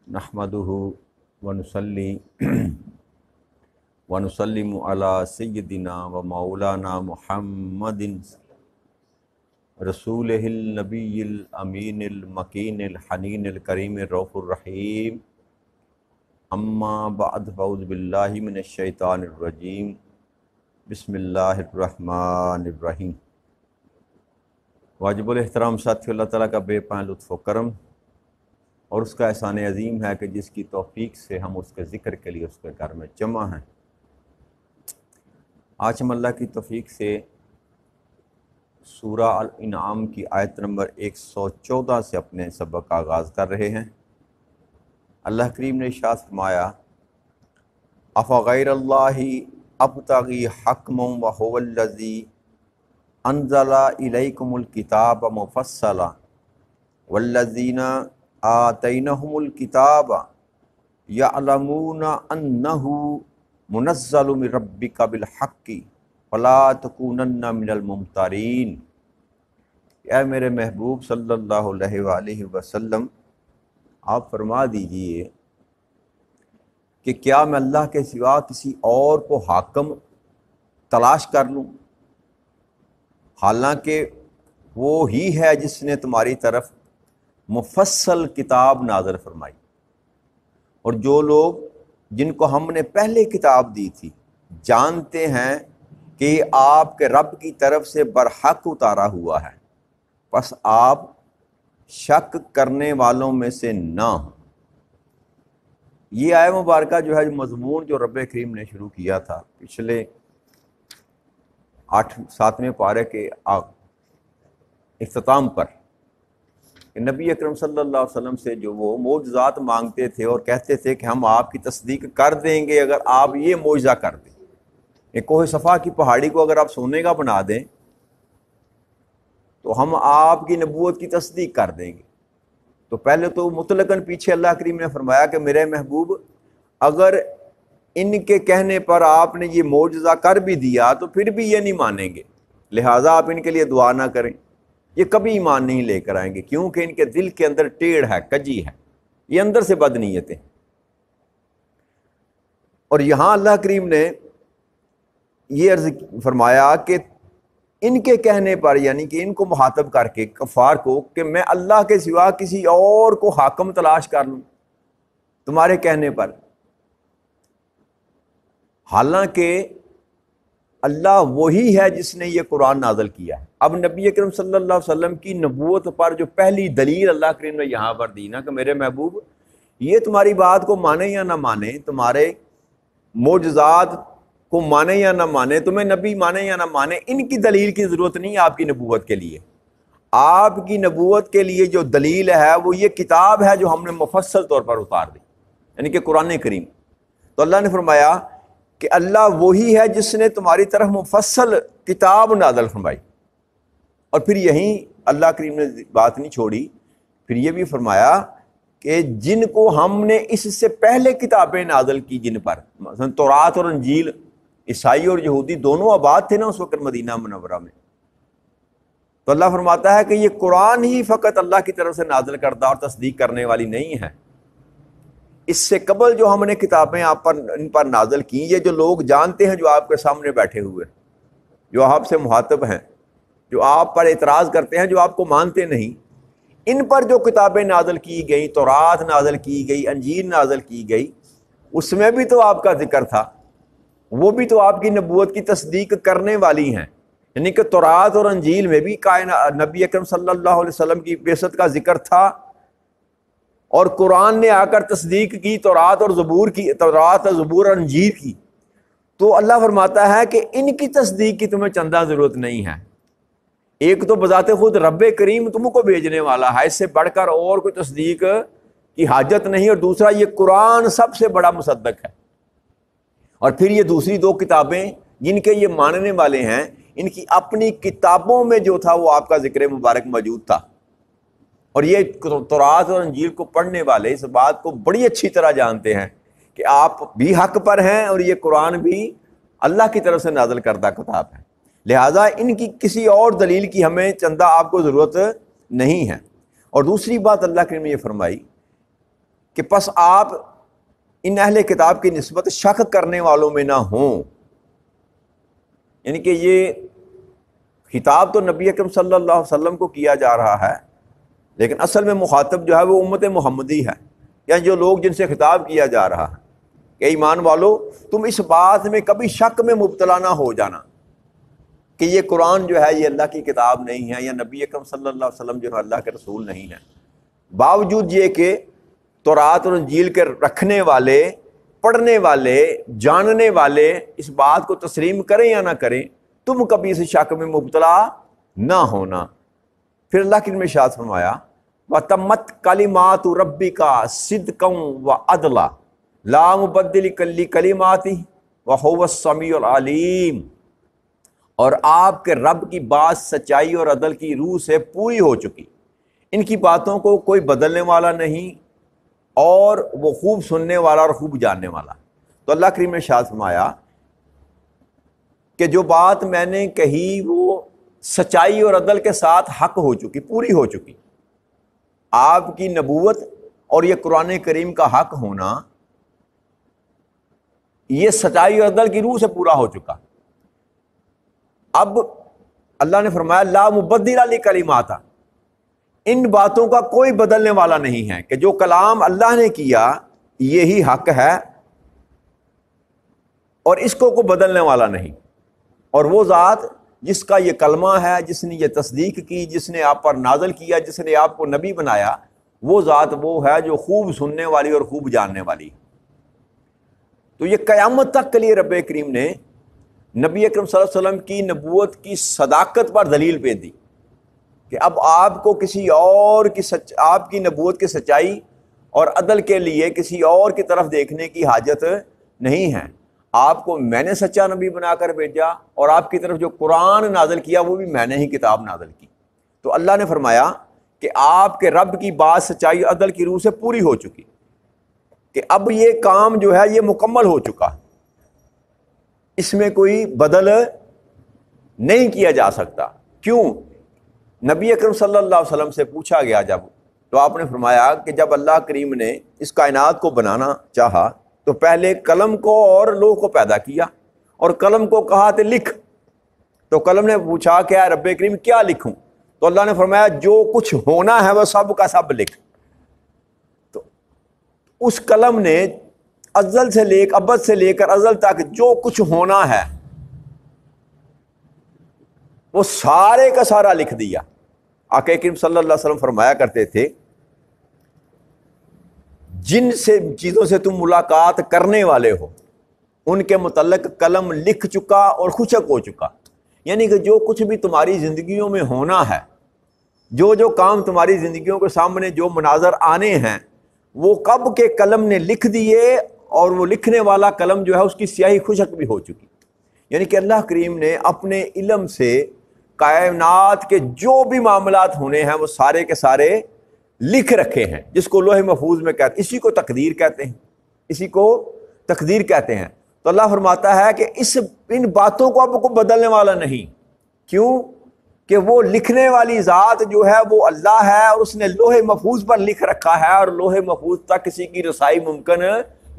नहमदुहु व नुसल्ली व नुसल्लिमु अला सय्यदिना व मौलाना मुहम्मदिन रसूलिहिल नबिय्यिल अमीनिल मकीनिल हनीनिल करीमिर रऊफुर रहीम। अम्मा बअद फ़अऊज़ु बिल्लाहि मिनश शैतानिर रजीम। बिस्मिल्लाहिर रहमानिर रहीम। वाजिबुल एहतराम साथियों, अल्लाह ताला का बेपनाह लुत्फ़ व करम और उसका एहसान अज़ीम है कि जिसकी तौफ़ीक से हम उसके ज़िक्र के लिए उसके घर में जमा हैं। आज हम अल्लाह की तौफ़ीक से सूरा अल इनाम की आयत नंबर 114 से अपने सबक का आगाज़ कर रहे हैं। अल्लाह करीम ने इरशाद फरमाया, अफ़ग़ैरल्लाहि अब्तग़ी हक्मन व हुवल्लज़ी अंज़ला इलैकुमुल किताब मुफ़स्सला वल्लज़ीना आतैनहुमुल किताब यअलमूना अन्नहु मुनज़्ज़लु मिन रब्बिका बिल हक़्क़ि फ़ला तकूनन्ना मिनल मुमतरीन। या मेरे महबूब सल्लल्लाहु अलैहि वसल्लम, आप फरमा दीजिए कि क्या मैं अल्लाह के सिवा किसी और को हाकिम तलाश कर लूँ, हालांकि वो ही है जिसने तुम्हारी तरफ मुफस्सल किताब नाज़िल फरमाई। और जो लोग जिनको हमने पहले किताब दी थी जानते हैं कि आपके रब की तरफ से बरहक उतारा हुआ है, बस आप शक करने वालों में से ना हो। ये आयत मुबारका जो है, मज़मून जो रब करीम ने शुरू किया था पिछले 7वें पारे के इख्तिताम पर, नबी अकरम सल्लल्लाहु अलैहि वसल्लम से जो वो मोजज़ात मांगते थे और कहते थे कि हम आपकी तस्दीक कर देंगे अगर आप ये मोजज़ा कर दें। एक कोह सफ़ा की पहाड़ी को अगर आप सोने का बना दें तो हम आपकी नबूवत की तस्दीक कर देंगे। तो पहले तो मुतलकन पीछे अल्लाह करीम ने फरमाया कि मेरे महबूब, अगर इनके कहने पर आपने ये मोजज़ा कर भी दिया तो फिर भी ये नहीं मानेंगे, लिहाजा आप इनके लिए दुआ ना करें, ये कभी ईमान नहीं लेकर आएंगे, क्योंकि इनके दिल के अंदर टेढ़ है, कजी है, ये अंदर से बदनीयतें। और यहाँ अल्लाह करीम ने ये अर्ज़ फरमाया कि इनके कहने पर, यानी कि इनको मुखातब करके कफ़ार को, कि मैं अल्लाह के सिवा किसी और को हाकिम तलाश कर लूँ तुम्हारे कहने पर, हालांकि अल्लाह वही है जिसने ये कुरान नाज़िल किया है। अब नबी अकरम सल्लल्लाहु अलैहि वसल्लम की नबूवत पर जो पहली दलील अल्लाह करीम ने यहाँ पर दी ना, कि मेरे महबूब ये तुम्हारी बात को माने या ना माने, तुम्हारे मोजज़ात को माने या ना माने, तुम्हें नबी माने या ना माने, इनकी दलील की ज़रूरत नहीं है आपकी नबूवत के लिए। आपकी नबूवत के लिए जो दलील है वो ये किताब है जो हमने मुफस्सल तौर पर उतार दी, यानी कि कुरान करीम। तो अल्लाह ने फरमाया कि अल्लाह वही है जिसने तुम्हारी तरफ मुफस्सल किताब नाज़िल फरमाई। और फिर यहीं अल्लाह करीम ने बात नहीं छोड़ी, फिर ये भी फरमाया कि जिनको हमने इससे पहले किताबें नाज़िल की, जिन पर मसलन तौरात और इंजील, ईसाई और यहूदी दोनों आबाद थे ना उस वक्त मदीना मुनव्वरा में, तो अल्लाह फरमाता है कि ये कुरान ही फ़कत अल्लाह की तरफ से नाज़िल करदा और तस्दीक करने वाली नहीं है। इससे कबल जो हमने किताबें आप पर, इन पर नाज़िल की, ये जो लोग जानते हैं, जो आपके सामने बैठे हुए, जो आपसे मुखातब हैं, जो आप पर एतराज़ करते हैं, जो आपको मानते नहीं, इन पर जो किताबें नाज़िल की गई, तौरात नाज़िल की गई, इंजील नाज़िल की गई, उसमें भी तो आपका जिक्र था, वो भी तो आपकी नबूवत की तस्दीक करने वाली हैं। यानी कि तौरात और इंजील में भी नबी अकरम सल्लल्लाहु अलैहि वसल्लम की बेसत का जिक्र था, और कुरान ने आकर तस्दीक की तौरात और ज़बूर की, तौरात ज़बूर और इंजील की। तो अल्लाह फरमाता है कि इनकी तस्दीक की तुम्हें चंदा ज़रूरत नहीं है। एक तो बजाते खुद रब करीम तुमको भेजने वाला है, इससे बढ़कर और कोई तस्दीक की हाजत नहीं। और दूसरा, ये कुरान सबसे बड़ा मुसद्दक है। और फिर ये दूसरी दो किताबें जिनके ये मानने वाले हैं, इनकी अपनी किताबों में जो था वो आपका ज़िक्र मुबारक मौजूद था। और ये तौरात और इंजील को पढ़ने वाले इस बात को बड़ी अच्छी तरह जानते हैं कि आप भी हक पर हैं और ये कुरान भी अल्लाह की तरफ से नाज़िल करदा किताब है। लिहाजा इनकी किसी और दलील की हमें चंदा आपको ज़रूरत नहीं है। और दूसरी बात अल्लाह करीम ने ये फरमाई کہ پس آپ ان اہل کتاب کی نسبت شک کرنے والوں میں نہ ہوں. یعنی کہ یہ خطاب تو نبی اکرم صلی اللہ علیہ وسلم کو کیا جا رہا ہے، لیکن اصل میں مخاطب جو ہے وہ امت محمدی ہے، یعنی جو لوگ جن سے خطاب کیا جا رہا ہے کہ ایمان والو تم اس بات میں کبھی شک میں مبتلا نہ ہو جانا کہ یہ قرآن جو ہے یہ اللہ کی کتاب نہیں ہے، یا نبی اکرم صلی اللہ علیہ وسلم جو ہے اللہ کے رسول نہیں ہے. باوجود یہ کہ تورات اور انجیل کے رکھنے والے، پڑھنے والے، جاننے والے اس بات کو تسلیم کریں یا نہ کریں، تم کبھی اس شک میں مبتلا نہ ہونا. پھر اللہ کی ارشاد فرمایا وَتَمَّتْ كَلِمَاتُ رَبِّكَ صِدْقًا وَعَدْلًا لَا مُبَدِّلَ لِكَلِمَاتِهِ وَهُوَ السَّمِيعُ الْعَلِيمُ. اور آپ کے رب کی بات سچائی اور عدل کی روح سے پوری ہو چکی، ان کی باتوں کو کوئی بدلنے والا نہیں، اور وہ خوب سننے والا اور خوب جاننے والا. تو اللہ کریم نے ارشاد فرمایا کہ جو بات میں نے کہی وہ سچائی اور عدل کے ساتھ حق ہو چکی، پوری ہو چکی. آپ کی نبوت اور یہ قرآن کریم کا حق ہونا یہ سچائی اور عدل کی روح سے پورا ہو چکا. اب اللہ نے فرمایا لا مبدل لکلماتہ، ان باتوں کا کوئی بدلنے والا نہیں ہے، کہ جو کلام اللہ نے کیا یہی حق ہے اور اس کو کوئی بدلنے والا نہیں. اور وہ ذات جس کا یہ کلمہ ہے، جس نے یہ تصدیق کی، جس نے آپ پر نازل کیا، جس نے آپ کو نبی بنایا، وہ ذات وہ ہے جو خوب سننے والی اور خوب جاننے والی. تو یہ قیامت تک کے لیے رب کریم نے نبی اکرم صلی اللہ علیہ وسلم کی نبوت کی صداقت پر دلیل پہ دی کہ اب آپ کو کسی اور کی آپ کی نبوت کی سچائی اور عدل کے لیے کسی اور کی طرف دیکھنے کی حاجت نہیں ہے. آپ کو میں نے سچا نبی بنا کر بھیجا، اور آپ کی طرف جو قرآن نازل کیا وہ بھی میں نے ہی کتاب نازل کی. تو اللہ نے فرمایا کہ آپ کے رب کی بات سچائی اور عدل کی روح سے پوری ہو چکی، کہ اب یہ کام جو ہے یہ مکمل ہو چکا، اس میں کوئی بدل نہیں کیا جا سکتا. کیوں؟ نبی اکرم صلی اللہ علیہ وسلم سے پوچھا گیا جب، تو آپ نے فرمایا کہ جب اللہ کریم نے اس کائنات کو بنانا چاہا تو پہلے قلم کو اور لوح کو پیدا کیا، اور قلم کو کہا کہ لکھ. تو قلم نے پوچھا کہ اے رب کریم کیا لکھوں؟ تو اللہ نے فرمایا جو کچھ ہونا ہے وہ سب کا سب لکھ. تو اس قلم نے ازل سے لے کر ابد سے لے کر ازل تک جو کچھ ہونا ہے وہ سارے کا سارا لکھ دیا. آقا کریم صلی اللہ علیہ وسلم فرمایا کرتے تھے جن سے چیزوں سے تم ملاقات کرنے والے ہو ان کے متعلق قلم لکھ چکا اور خشک ہو چکا. یعنی کہ جو کچھ بھی تمہاری زندگیوں میں ہونا ہے، جو جو کام تمہاری زندگیوں کے سامنے جو مناظر آنے ہیں، وہ کب کے قلم نے لکھ دیے، اور وہ لکھنے والا قلم جو ہے اس کی سیاہی خشک بھی ہو چکی. یعنی کہ اللہ کریم نے اپنے علم سے کائنات کے جو بھی معاملات ہونے ہیں وہ سارے کے سارے لکھ رکھے ہیں، جس کو لوح محفوظ میں کہتے ہیں. اسی کو تقدیر کہتے ہیں، اسی کو تقدیر کہتے ہیں. تو اللہ فرماتا ہے کہ ان باتوں کو اب کو بدلنے والا نہیں. کیوں؟ کہ وہ لکھنے والی ذات جو ہے وہ اللہ ہے، اور اس نے لوح محفوظ پر لکھ رکھا ہے، اور لوح محفوظ تک کسی کی رسائی ممکن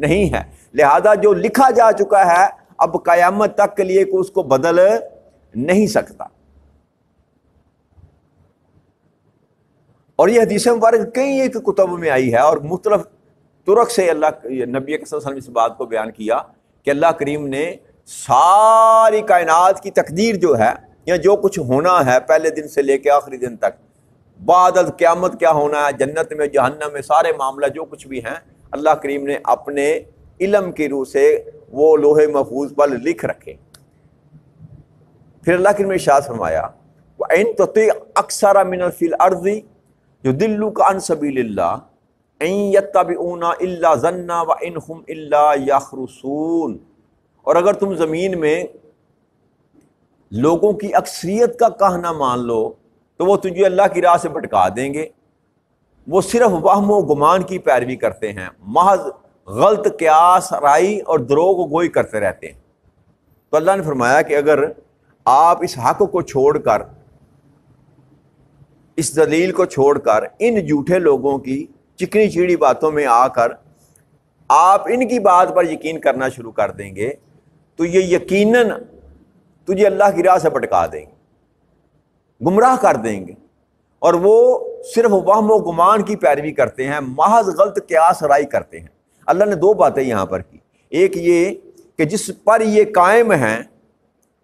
نہیں ہے. لہذا جو لکھا جا چکا ہے اب قیامت تک کے لیے کوئی اس کو بدل نہیں سکتا. اور یہ حدیث مبارک کئی ایک کتب میں آئی ہے، اور مختلف طرق سے اللہ نبی صلی اللہ علیہ وسلم نے اس بات کو بیان کیا کہ اللہ کریم نے ساری کائنات کی تقدیر جو ہے، یا جو کچھ ہونا ہے پہلے دن سے لے کے آخری دن تک، بعد از قیامت کیا ہونا ہے، جنت میں جہنم میں، سارے معاملہ جو کچھ بھی ہیں اللہ کریم نے اپنے علم کی روح سے وہ لوح محفوظ پر لکھ رکھے. پھر اللہ کریم نے ارشاد فرمایا وَإِن تُطِعْ أَكْثَرَ مِنَ فِي الْأَرْضِ يُضِلُّوكَ عَنْ سَبِيلِ اللَّهِ إِن يَتَّبِعُونَ إِلَّا ظَنَّ وَإِنْ هُمْ إِلَّا يَخْرُصُونَ. اور اگر تم زمین میں لوگوں کی اکثریت کا کہنا مان لو تو وہ تجھے اللہ کی راہ سے بھٹکا دیں گے. وہ صرف وہم و گمان کی پیروی کرتے ہیں، محض غلط قیاس رائی اور دروغ گوئی کرتے رہتے ہیں. تو اللہ نے فرمایا کہ اگر آپ اس حق کو چھوڑ کر، اس دلیل کو چھوڑ کر ان جھوٹے لوگوں کی चिकनी चीड़ी बातों में आकर आप इनकी बात पर यकीन करना शुरू कर देंगे तो ये यकीनन तुझे अल्लाह की राह से भटका देंगे, गुमराह कर देंगे। और वो सिर्फ वहम व गुमान की पैरवी करते हैं, महज गलत क़यास राई करते हैं। अल्लाह ने दो बातें यहाँ पर की, एक ये कि जिस पर ये कायम हैं,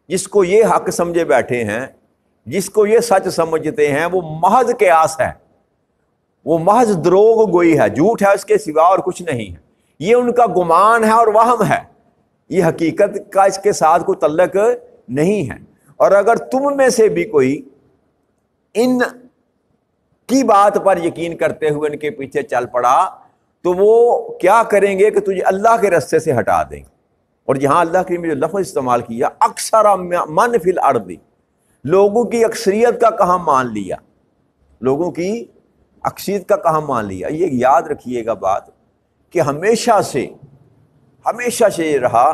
जिसको ये हक समझे बैठे हैं, जिसको ये सच समझते हैं, वो महज क़यास है, वो महज द्रोग गोई है, झूठ है, उसके सिवा और कुछ नहीं है। ये उनका गुमान है और वहम है, ये हकीकत का इसके साथ कोई तल्लक नहीं है। और अगर तुम में से भी कोई इन की बात पर यकीन करते हुए इनके पीछे चल पड़ा तो वो क्या करेंगे कि तुझे अल्लाह के रास्ते से हटा देंगे। और यहाँ अल्लाह के जो लफ्ज़ इस्तेमाल किया, अक्सर मन फिल अर्दी, लोगों की अक्सरियत का कहाँ मान लिया, लोगों की अक्सरियत का कहाँ मान लिया। ये याद रखिएगा बात कि हमेशा से ये रहा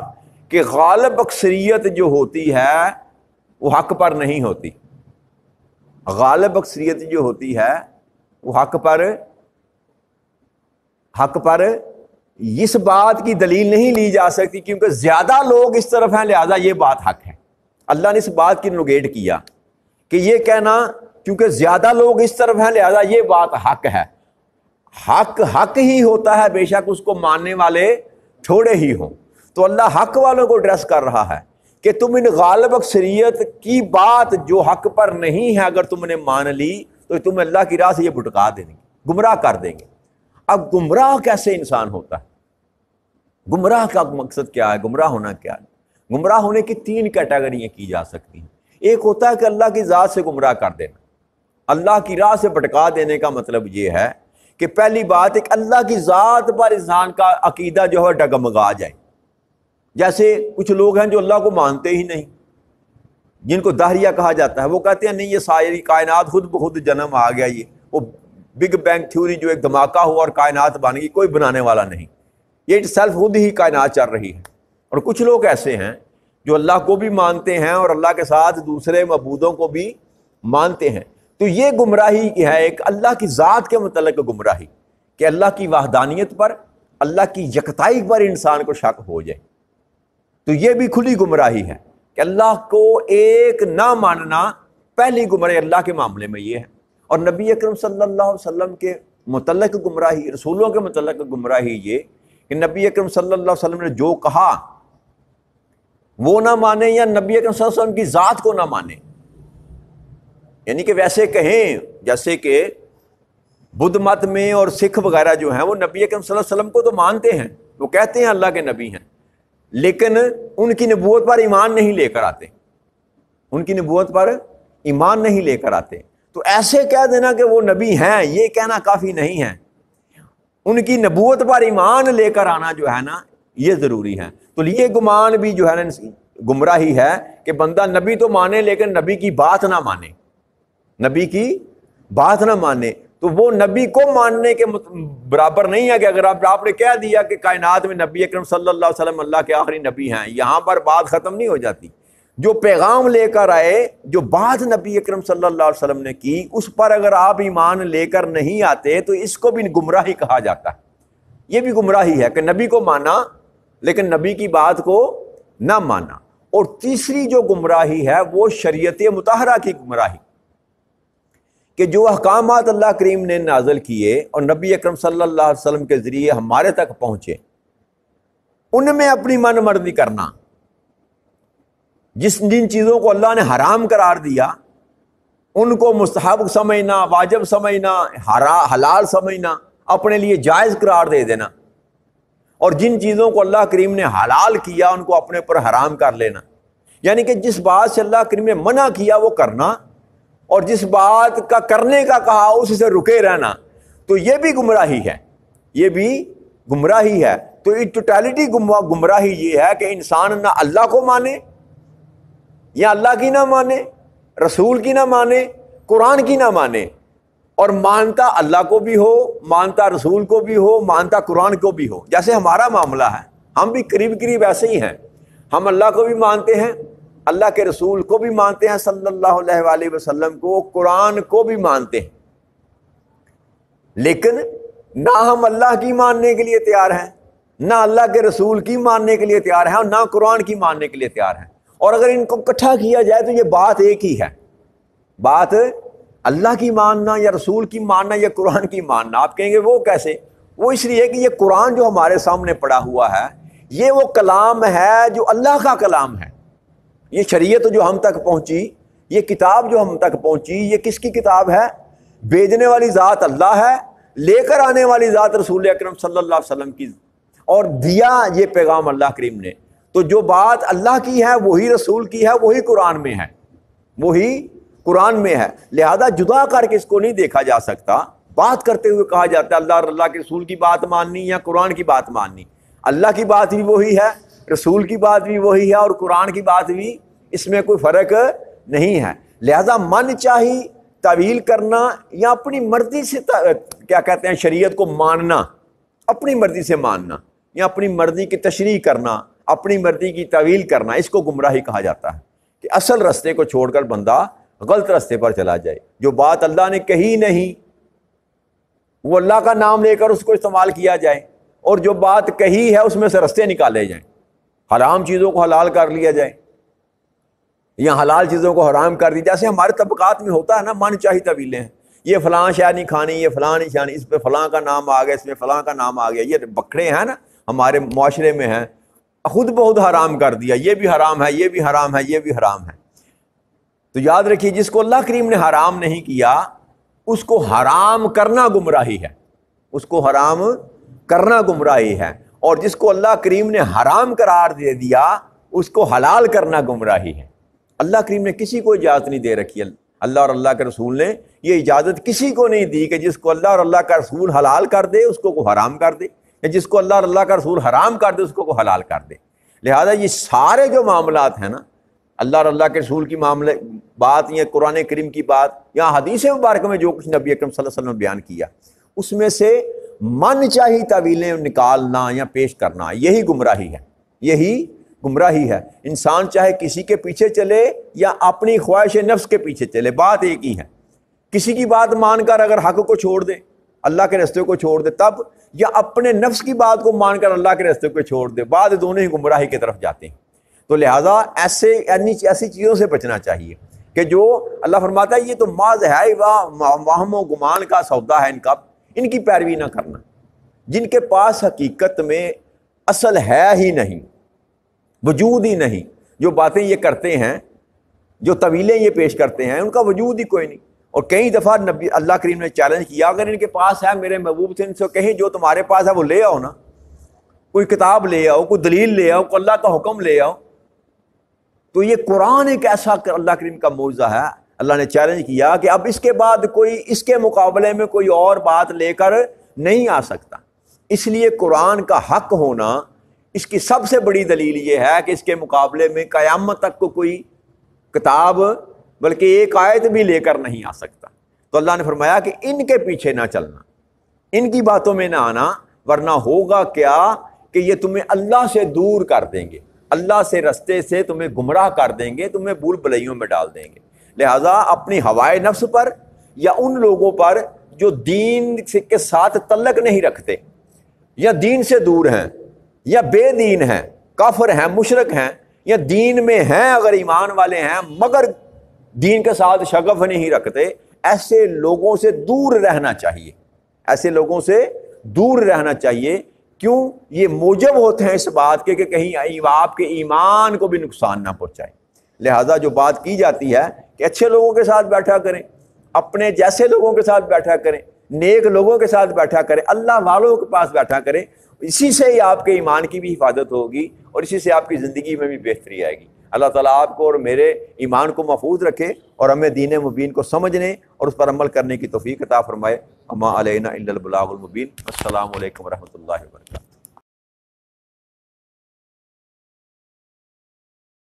कि गालिब अक्सरियत जो होती है वो हक पर नहीं होती। गालिब अक्सरियत जो होती है वो हक पर इस बात की दलील नहीं ली जा सकती क्योंकि ज्यादा लोग इस तरफ हैं, लिहाजा ये बात हक है। अल्लाह ने इस बात की नेगेट किया कि ये कहना क्योंकि ज्यादा लोग इस तरफ हैं लिहाजा ये बात हक है। हक ही होता है, बेशक उसको मानने वाले थोड़े ही हों। तो अल्लाह हक वालों को एड्रेस कर रहा है कि तुम इन गालिब अक्सरियत की बात जो हक पर नहीं है अगर तुमने मान ली तो तुम अल्लाह की राह से ये भटका देंगे, गुमराह कर देंगे। अब गुमराह कैसे इंसान होता है, गुमराह का मकसद क्या है, गुमराह होना क्या है? गुमराह होने की तीन कैटेगरियां की जा सकती हैं। एक होता है कि अल्लाह की ज़ात से गुमराह कर देना, अल्लाह की राह से भटका देने का मतलब ये है कि पहली बात एक अल्लाह की ज़ात पर इंसान का अकीदा जो है डगमगा जाए। जैसे कुछ लोग हैं जो अल्लाह को मानते ही नहीं, जिनको दाहरिया कहा जाता है, वो कहते हैं नहीं ये सारी कायनात खुद ब खुद जन्म आ गया, ये वो बिग बैंग थ्योरी जो एक धमाका हुआ और कायनात बन गई, कोई बनाने वाला नहीं, ये इट सेल्फ खुद ही कायनात चल रही है। और कुछ लोग ऐसे हैं जो अल्लाह को भी मानते हैं और अल्लाह के साथ दूसरे मबूदों को भी मानते हैं। तो ये गुमराही है एक अल्लाह की ज़ात के मुतल्लिक़ गुमराही कि अल्लाह की वहदानियत पर, अल्लाह की यकताई पर इंसान को शक हो जाए। तो ये भी खुली गुमराही है कि अल्लाह को एक ना मानना, पहली गुमराही अल्लाह के मामले में ये है। और नबी अकरम सल्लल्लाहु अलैहि वसल्लम के मुतल्लिक़ गुमराही, रसूलों के मुतल्लिक़ गुमराही ये कि नबी अकरम सल्लल्लाहु अलैहि वसल्लम ने जो कहा वो ना माने या नबी अकरम सल्लल्लाहु अलैहि वसल्लम की ज़ात को ना माने। यानी कि वैसे कहें जैसे कि बुद्ध मत में और सिख वगैरह जो हैं वो नबी अकरम सल्लल्लाहु अलैहि वसल्लम को तो मानते हैं, वो कहते हैं अल्लाह के नबी हैं, लेकिन उनकी नबूवत पर ईमान नहीं लेकर आते, उनकी नबूवत पर ईमान नहीं लेकर आते। तो ऐसे कह देना कि वो नबी हैं, ये कहना काफ़ी नहीं है। उनकी नबूवत पर ईमान लेकर आना जो है ना ये ज़रूरी है। तो ये गुमान भी जो है ना गुमराही है कि बंदा नबी तो माने लेकिन नबी की बात ना माने, नबी की बात ना माने। तो वो नबी को मानने के बराबर नहीं है कि अगर आपने कह दिया कि कायनात में नबी अकरम सल्लल्लाहु अलैहि वसल्लम अल्लाह के आखिरी नबी हैं, यहाँ पर बात ख़त्म नहीं हो जाती। जो पैगाम लेकर आए, जो बात नबी अकरम सल्लल्लाहु अलैहि वसल्लम ने की, उस पर अगर आप ईमान लेकर नहीं आते तो इसको भी गुमराही कहा जाता है। ये भी गुमराही है कि नबी को माना लेकिन नबी की बात को ना माना। और तीसरी जो गुमराही है वो शरीयत मुताहरा की गुमराही कि जो अहकामात अल्लाह करीम ने नाज़िल किए और नबी अकरम सल्लल्लाहु अलैहि वसल्लम के ज़रिए हमारे तक पहुँचे, उनमें अपनी मनमर्जी करना, जिन चीज़ों को अल्लाह ने हराम करार दिया उनको मुस्तहब समझना, वाजिब समझना, हलाल समझना, अपने लिए जायज़ करार दे देना। और जिन चीज़ों को अल्लाह करीम ने हलाल किया उनको अपने पर हराम कर लेना। यानी कि जिस बात से अल्लाह करीम ने मना किया वो करना और जिस बात का करने का कहा उससे रुके रहना। तो ये भी गुमराही है, ये भी गुमराही है। तो इन टोटलिटी गुमराही ये है कि इंसान ना अल्लाह को माने या अल्लाह की ना माने, रसूल की ना माने, कुरान की ना माने, और मानता अल्लाह को भी हो, मानता रसूल को भी हो, मानता कुरान को भी हो। जैसे हमारा मामला है, हम भी करीब करीब ऐसे ही हैं। हम अल्लाह को भी मानते हैं, अल्लाह के रसूल को भी मानते हैं सल्लल्लाहु अलैहि वसल्लम को, कुरान को भी मानते हैं, लेकिन نہ ہم اللہ کی ماننے کے لیے تیار ہیں، نہ اللہ کے رسول کی ماننے کے لیے تیار ہیں، اور نہ قرآن کی ماننے کے لیے تیار ہیں۔ اور اگر ان کو اکٹھا کیا جائے تو یہ بات ایک ہی ہے، بات اللہ کی ماننا یا رسول کی ماننا یا قرآن کی ماننا۔ آپ کہیں گے وہ کیسے؟ وہ اس لیے کہ یہ قرآن جو ہمارے سامنے پڑا ہوا ہے یہ وہ کلام ہے جو اللہ کا کلام ہے۔ یہ شریعت جو ہم تک پہنچی، یہ کتاب جو ہم تک پہنچی، یہ کس کی کتاب ہے؟ بھیجنے والی ذات اللہ ہے، لے کر آنے والی ذات رسول اکرم صلی اللہ علیہ وسلم کی، اور دیا یہ پیغام اللہ کریم نے۔ تو جو بات اللہ کی ہے وہی رسول کی ہے، وہی قرآن میں ہے، وہی قرآن میں ہے۔ لہذا جدا کر کے اس کو نہیں دیکھا جا سکتا۔ بات کرتے ہوئے کہا جاتا ہے اللہ اور اللہ کے رسول کی بات ماننی یا قرآن کی بات ماننی۔ اللہ کی بات بھی وہی ہے، رسول کی بات بھی وہی ہے، اور قرآن کی بات بھی، اس میں کوئی فرق نہیں ہے۔ لہذا من چاہی تعویل کرنا یا اپنی مرضی سے کیا کہتے ہیں شریعت کو ماننا، اپنی مرضی سے ماننا یا اپنی مرضی کی تشریح کرنا، اپنی مرضی کی تعویل کرنا، اس کو گمراہی کہا جاتا ہے کہ اصل رستے کو چھوڑ کر بندہ غلط رستے پر چلا جائے۔ جو بات اللہ نے کہی نہیں وہ اللہ کا نام لے کر اس کو استعمال کیا جائے، اور جو بات کہی ہے اس میں سے رستے نکالے جائیں، حرام چیزوں کو حلال کر لیا جائے یا حلال چیزوں کو حرام کر دی، جیسے ہمارے طبقات میں ہوتا ہے نا، من چاہی طویلیں ہیں، یہ فلاں شے نہیں کھانی، یہ فلاں نہیں کھانی، اس پہ فلاں کا نام آ گیا، اس میں فلاں کا نام آ گیا، یہ بکھرے ہیں نا ہمارے معاشرے میں ہیں، خود بخود حرام کر دیا، یہ بھی حرام ہے، یہ بھی حرام ہے، یہ بھی حرام ہے۔ تو یاد رکھیے جس کو اللہ کریم نے حرام نہیں کیا اس کو حرام کرنا گمراہی ہے، اس کو حرام کرنا گمراہی ہے، اور جس کو اللہ کریم نے حرام قرار دے دیا اس کو حلال کرنا گمراہی ہے۔ اللہ کریم نے کسی کو اجازت نہیں دے رکھی، اللہ اور اللہ کے رسول نے یہ اجازت کسی کو نہیں دی کہ جس کو اللہ اور اللہ کا رسول حلال کر دے اس کو حرام کر دے، یا جس کو اللہ اور اللہ کا رسول حرام کر دے اس کو حلال کر دے۔ لہذا یہ سارے جو معاملات ہیں نا، اللہ اور اللہ کے رسول کی معاملے بات یا قرآن کریم کی بات یا حدیث مبارکہ میں جو کچھ نبی اکرم صلی اللہ علیہ وسلم نے بیان کیا، اس میں سے من چاہی تعویلیں نکالنا یا پیش کرنا، یہی گمراہی ہے، یہی گمراہی ہے۔ انسان چاہے کسی کے پیچھے چلے یا اپنی خواہش نفس کے پیچھے چلے، بات ایک ہی ہے۔ کسی کی بات مان کر اگر حق کو چھوڑ دے، اللہ کے راستے کو چھوڑ دے تب، یا اپنے نفس کی بات کو مان کر اللہ کے راستے کو چھوڑ دے، بعد دونوں ہی گمراہی کی طرف جاتے ہیں۔ تو لہٰذا ایسی چیزوں سے بچنا چاہیے کہ جو اللہ فرماتا ہے یہ تو محض ہے وہم و گمان کا سودا ہے، ان کی پیروی نہ کرنا، جن کے پاس حقیقت میں اصل ہے ہی نہیں، وجود ہی نہیں۔ جو باتیں یہ کرتے ہیں، جو طویلیں یہ پیش کرتے ہیں، ان کا وجود ہی کوئی نہیں۔ اور کئی دفعہ نبی اللہ کریم نے چیلنج کیا، اگر ان کے پاس ہے میرے محبوب سے ان سے کہیں جو تمہارے پاس ہے وہ لے آؤ نا، کوئی کتاب لے آؤ، کوئی دلیل لے آؤ، کوئی اللہ کا حکم لے آؤ۔ تو یہ قرآن ایک ایسا اللہ کریم کا معجزہ ہے، اللہ نے چیلنج کیا کہ اب اس کے بعد کوئی اس کے مقابلے میں کوئی اور بات لے کر نہیں آ سکتا۔ اس لیے قرآن کا حق ہونا، اس کی سب سے بڑی دلیل یہ ہے کہ اس کے مقابلے میں قیامت تک کو کوئی کتاب بلکہ ایک آیت بھی لے کر نہیں آ سکتا۔ تو اللہ نے فرمایا کہ ان کے پیچھے نہ چلنا، ان کی باتوں میں نہ آنا، ورنہ ہوگا کیا کہ یہ تمہیں اللہ سے دور کر دیں گے، اللہ سے رستے سے تمہیں گمراہ کر دیں گے، تمہیں بھول بھلائیوں میں ڈال دیں گے۔ لہٰذا اپنی ہوائے نفس پر یا ان لوگوں پر جو دین کے ساتھ تعلق نہیں رکھتے، یا دین سے دور ہیں، یا بے دین ہیں، کافر ہیں، مشرک ہیں، یا دین میں ہیں اگر ایمان والے ہیں مگر دین کے ساتھ شغف نہیں رکھتے، ایسے لوگوں سے دور رہنا چاہیے، ایسے لوگوں سے دور رہنا چاہیے۔ کیوں؟ یہ موجب ہوتے ہیں اس بات کے کہ کہیں آپ کے ایمان کو بھی نقصان نہ پہنچائے۔ لہٰذا جو بات کی جاتی ہے کہ اچھے لوگوں کے ساتھ بیٹھا کریں، اپنے جیسے لوگوں کے ساتھ بیٹھا کریں، نیک لوگوں کے ساتھ بیٹھا کریں، اللہ والوں کے پاس بیٹھا کریں، اسی سے ہی آپ کے ایمان کی بھی حفاظت ہوگی اور اسی سے آپ کی زندگی میں بھی بہتری آئے گی۔ اللہ تعالیٰ آپ کو اور میرے ایمان کو محفوظ رکھے اور ہمیں دین مبین کو سمجھنے اور اس پر عمل کرنے کی توفیق عطا فرمائے۔ وما علینا الا البلاغ المبین۔ السلام علیکم ورحمۃ اللہ وبرکاتہ۔